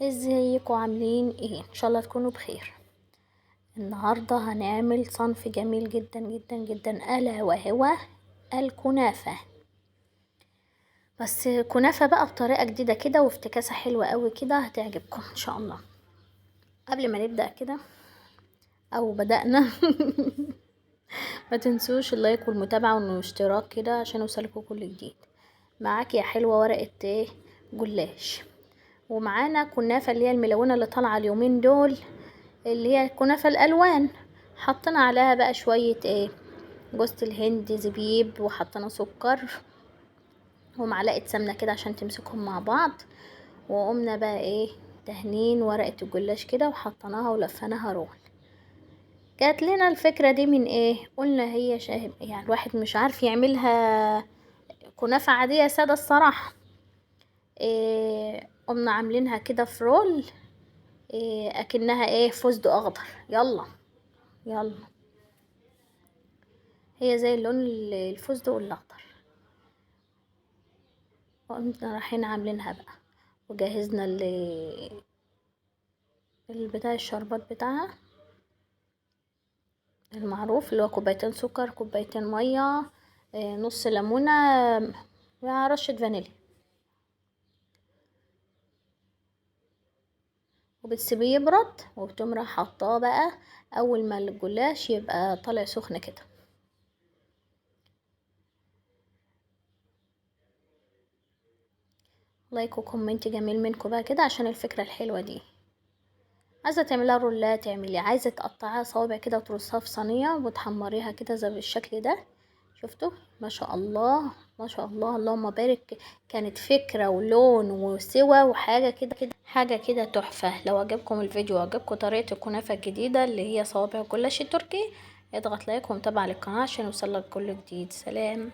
ازيكم عاملين ايه؟ ان شاء الله تكونوا بخير. النهارده هنعمل صنف جميل جدا جدا جدا الا وهو الكنافه. بس كنافه بقى بطريقه جديده كده وافتكاسه حلوه قوي كده هتعجبكم ان شاء الله. قبل ما نبدا كده او بدأنا ما تنسوش اللايك والمتابعه والاشتراك كده عشان يوصلكوا كل جديد. معاك يا حلوه ورقه ايه؟ جلاش. ومعانا كنافه اللي هي الملونه اللي طالعه اليومين دول، اللي هي كنافه الالوان. حطينا عليها بقى شويه ايه؟ جوز الهند، زبيب، وحطينا سكر ومعلقه سمنه كده عشان تمسكهم مع بعض. وقمنا بقى ايه؟ دهنين ورقه الجلاش كده وحطيناها ولفناها رول. جات لنا الفكره دي من ايه؟ قلنا هي يعني الواحد مش عارف يعملها كنافه عاديه ساده الصراحه. إيه، قمنا عاملينها كده في رول. إيه اكنها ايه؟ فستق اخضر. يلا يلا، هي زي اللون الفستق الاخضر. وقمنا رايحين عاملينها بقى وجهزنا البتاع الشربات بتاعها المعروف، اللي هو كوبايتين سكر، كوبايتين ميه، نص ليمونه، مع رشه فانيليا. وبتسيبيه يبرد وبتقوم رايحه حطاه بقى اول ما الجلاش يبقى طالع سخن كده. لايك وكومنت جميل منكم بقى كده عشان الفكره الحلوه دي. عايزه تعمليها رولات تعملي، عايزه تقطعيها صوابع كده وترصيها في صينيه وتحمريها كده زي بالشكل ده. شفتوا؟ ما شاء الله ما شاء الله اللهم بارك. كانت فكره ولون وسوى وحاجه كده كده، حاجه كده تحفه. لو عجبكم الفيديو وعجبكم طريقه الكنافه الجديده اللي هي صوابع الجلاش التركي، اضغط لايك ومتابعه للقناه عشان يوصلك كل جديد. سلام.